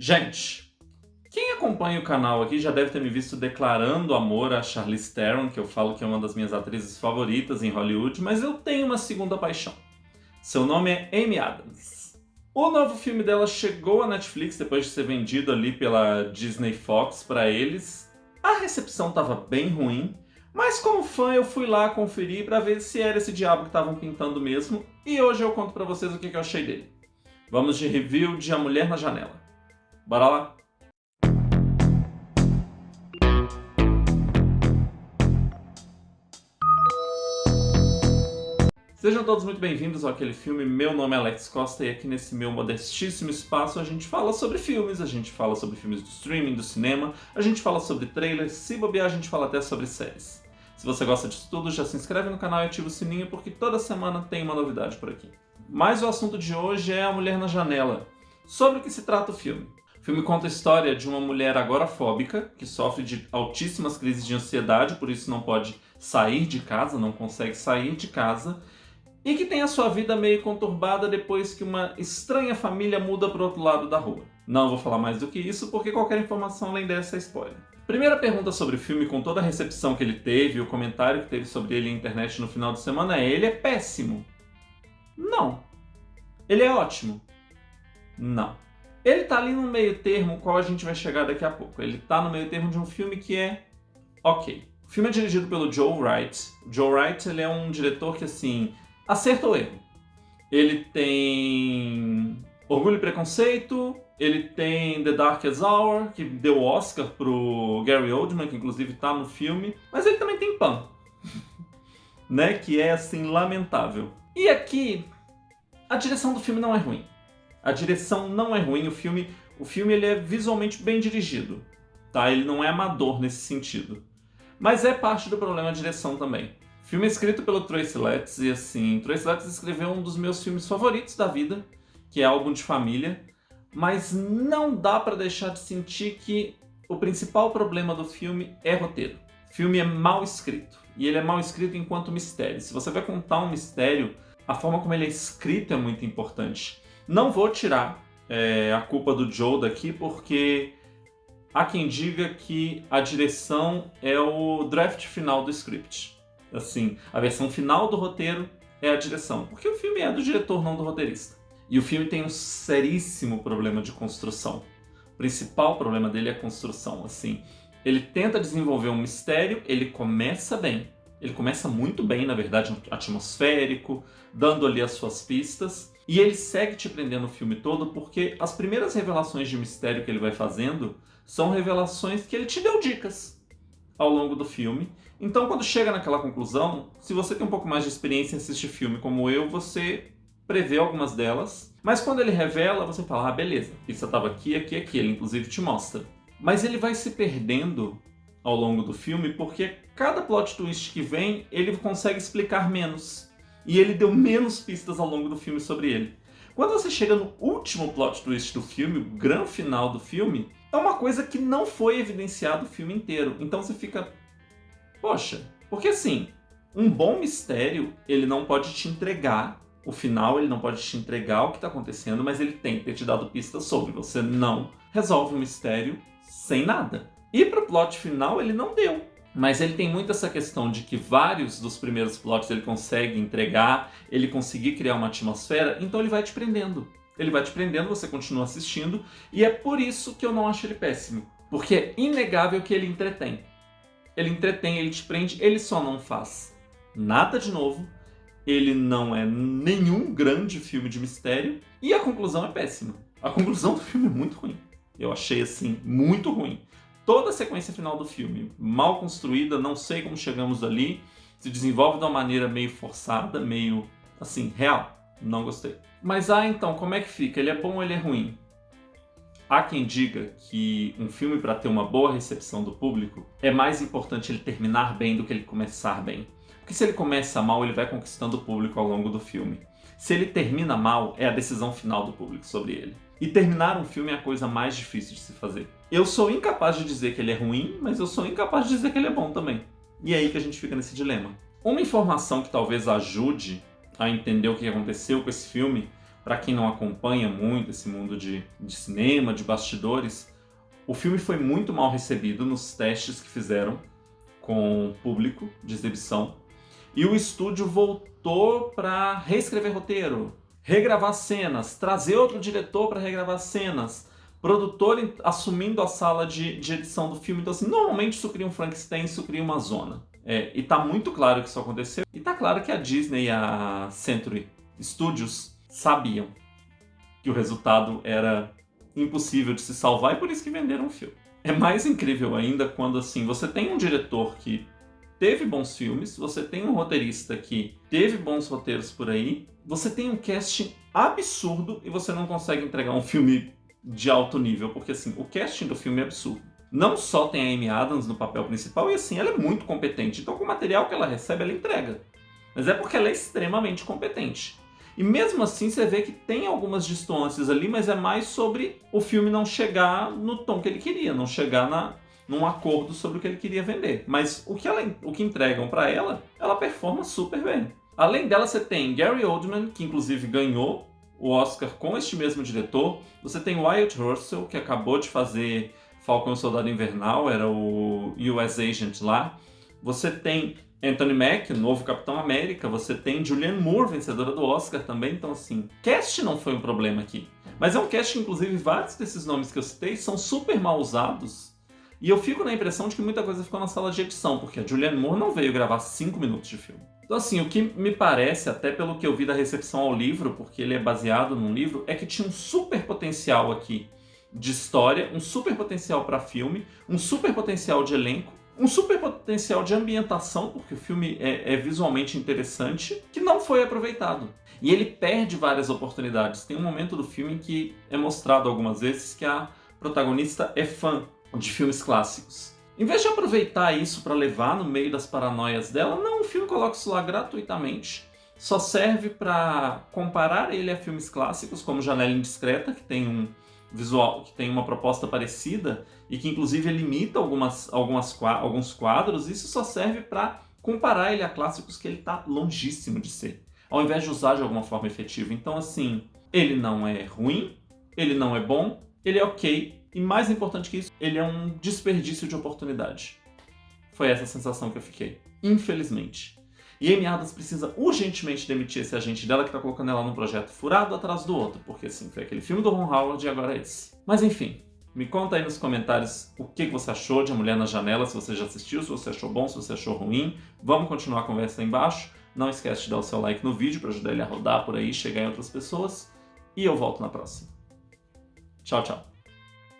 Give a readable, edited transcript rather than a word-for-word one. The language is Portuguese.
Gente, quem acompanha o canal aqui já deve ter me visto declarando amor a Charlize Theron, que eu falo que é uma das minhas atrizes favoritas em Hollywood, mas eu tenho uma segunda paixão. Seu nome é Amy Adams. O novo filme dela chegou à Netflix depois de ser vendido ali pela Disney Fox para eles. A recepção estava bem ruim, mas como fã eu fui lá conferir para ver se era esse diabo que estavam pintando mesmo, e hoje eu conto para vocês o que eu achei dele. Vamos de review de A Mulher na Janela. Bora lá? Sejam todos muito bem-vindos àquele filme. Meu nome é Alex Costa e aqui nesse meu modestíssimo espaço a gente fala sobre filmes, a gente fala sobre filmes do streaming, do cinema, a gente fala sobre trailers, se bobear a gente fala até sobre séries. Se você gosta disso tudo, já se inscreve no canal e ativa o sininho porque toda semana tem uma novidade por aqui. Mas o assunto de hoje é A Mulher na Janela. Sobre o que se trata o filme? O filme conta a história de uma mulher agorafóbica que sofre de altíssimas crises de ansiedade, por isso não pode sair de casa, não consegue sair de casa, e que tem a sua vida meio conturbada depois que uma estranha família muda para o outro lado da rua. Não vou falar mais do que isso, porque qualquer informação além dessa é spoiler. Primeira pergunta sobre o filme, com toda a recepção que ele teve, o comentário que teve sobre ele na internet no final de semana é: ele é péssimo? Não. Ele é ótimo? Não. Ele tá ali no meio termo, qual a gente vai chegar daqui a pouco. Ele tá no meio termo de um filme que é ok. O filme é dirigido pelo Joe Wright. O Joe Wright, ele é um diretor que, assim, acerta ou erro. Ele tem Orgulho e Preconceito, ele tem The Darkest Hour, que deu o Oscar pro Gary Oldman, que inclusive tá no filme, mas ele também tem Pan, né, que é, assim, lamentável. E aqui, a direção do filme não é ruim. A direção não é ruim, o filme ele é visualmente bem dirigido, tá? Ele não é amador nesse sentido. Mas é parte do problema a direção também. O filme é escrito pelo Tracy Letts e, assim, Tracy Letts escreveu um dos meus filmes favoritos da vida, que é Álbum de Família, mas não dá pra deixar de sentir que o principal problema do filme é roteiro. O filme é mal escrito, e ele é mal escrito enquanto mistério. Se você vai contar um mistério, a forma como ele é escrito é muito importante. Não vou tirar a culpa do Joe daqui, porque há quem diga que a direção é o draft final do script. Assim, a versão final do roteiro é a direção, porque o filme é do diretor, não do roteirista. E o filme tem um seríssimo problema de construção. O principal problema dele é a construção. Assim, ele tenta desenvolver um mistério, ele começa bem. Ele começa muito bem, na verdade, atmosférico, dando ali as suas pistas. E ele segue te prendendo o filme todo porque as primeiras revelações de mistério que ele vai fazendo são revelações que ele te deu dicas ao longo do filme. Então, quando chega naquela conclusão, se você tem um pouco mais de experiência em assistir filme como eu, você prevê algumas delas. Mas quando ele revela, você fala: ah, beleza, isso estava aqui, aqui, aqui. Ele inclusive te mostra. Mas ele vai se perdendo ao longo do filme porque cada plot twist que vem, ele consegue explicar menos. E ele deu menos pistas ao longo do filme sobre ele. Quando você chega no último plot twist do filme, o grande final do filme, é uma coisa que não foi evidenciada o filme inteiro. Então você fica: poxa, porque assim, um bom mistério, ele não pode te entregar o final, ele não pode te entregar o que está acontecendo, mas ele tem que ter te dado pistas sobre. Você não resolve o mistério sem nada. E pro plot final ele não deu. Mas ele tem muito essa questão de que vários dos primeiros plots ele consegue entregar, ele conseguir criar uma atmosfera, então ele vai te prendendo. Ele vai te prendendo, você continua assistindo, e é por isso que eu não acho ele péssimo. Porque é inegável que ele entretém. Ele entretém, ele te prende, ele só não faz nada de novo, ele não é nenhum grande filme de mistério, e a conclusão é péssima. A conclusão do filme é muito ruim. Eu achei, assim, muito ruim. Toda a sequência final do filme, mal construída, não sei como chegamos ali, se desenvolve de uma maneira meio forçada, meio, assim, real. Não gostei. Mas então, como é que fica? Ele é bom ou ele é ruim? Há quem diga que um filme, para ter uma boa recepção do público, é mais importante ele terminar bem do que ele começar bem. Porque se ele começa mal, ele vai conquistando o público ao longo do filme. Se ele termina mal, é a decisão final do público sobre ele. E terminar um filme é a coisa mais difícil de se fazer. Eu sou incapaz de dizer que ele é ruim, mas eu sou incapaz de dizer que ele é bom também. E é aí que a gente fica nesse dilema. Uma informação que talvez ajude a entender o que aconteceu com esse filme para quem não acompanha muito esse mundo de cinema, de bastidores, o filme foi muito mal recebido nos testes que fizeram com o público de exibição. E o estúdio voltou para reescrever roteiro, regravar cenas, trazer outro diretor para regravar cenas, produtor assumindo a sala de edição do filme. Então, assim, normalmente isso cria um Frankenstein, isso cria uma zona. E tá muito claro que isso aconteceu. E tá claro que a Disney e a Century Studios sabiam que o resultado era impossível de se salvar e por isso que venderam o filme. É mais incrível ainda quando, assim, você tem um diretor que teve bons filmes, você tem um roteirista que teve bons roteiros por aí, você tem um casting absurdo e você não consegue entregar um filme de alto nível, porque assim, o casting do filme é absurdo. Não só tem a Amy Adams no papel principal, e assim, ela é muito competente, então com o material que ela recebe, ela entrega. Mas é porque ela é extremamente competente. E mesmo assim você vê que tem algumas distâncias ali, mas é mais sobre o filme não chegar no tom que ele queria, não chegar num acordo sobre o que ele queria vender. Mas o que entregam para ela, ela performa super bem. Além dela, você tem Gary Oldman, que inclusive ganhou o Oscar com este mesmo diretor. Você tem Wyatt Russell, que acabou de fazer Falcão e o Soldado Invernal, era o US Agent lá. Você tem Anthony Mackie, novo Capitão América. Você tem Julianne Moore, vencedora do Oscar também. Então, assim, cast não foi um problema aqui. Mas é um cast que, inclusive, vários desses nomes que eu citei são super mal usados. E eu fico na impressão de que muita coisa ficou na sala de edição, porque a Julianne Moore não veio gravar 5 minutos de filme. Então, assim, o que me parece, até pelo que eu vi da recepção ao livro, porque ele é baseado num livro, é que tinha um super potencial aqui de história, um super potencial para filme, um super potencial de elenco, um super potencial de ambientação, porque o filme é visualmente interessante, que não foi aproveitado. E ele perde várias oportunidades. Tem um momento do filme em que é mostrado algumas vezes que a protagonista é fã de filmes clássicos. Em vez de aproveitar isso para levar no meio das paranoias dela, não, o filme coloca isso lá gratuitamente. Só serve para comparar ele a filmes clássicos, como Janela Indiscreta, que tem um visual, que tem uma proposta parecida e que inclusive limita alguns quadros. Isso só serve para comparar ele a clássicos que ele está longíssimo de ser, ao invés de usar de alguma forma efetiva. Então, assim, ele não é ruim, ele não é bom, ele é ok. E mais importante que isso, ele é um desperdício de oportunidade. Foi essa a sensação que eu fiquei. Infelizmente. E Amy Adams precisa urgentemente demitir esse agente dela que tá colocando ela num projeto furado atrás do outro. Porque assim, foi aquele filme do Ron Howard e agora é esse. Mas enfim, me conta aí nos comentários o que você achou de A Mulher na Janela, se você já assistiu, se você achou bom, se você achou ruim. Vamos continuar a conversa aí embaixo. Não esquece de dar o seu like no vídeo para ajudar ele a rodar por aí e chegar em outras pessoas. E eu volto na próxima. Tchau, tchau.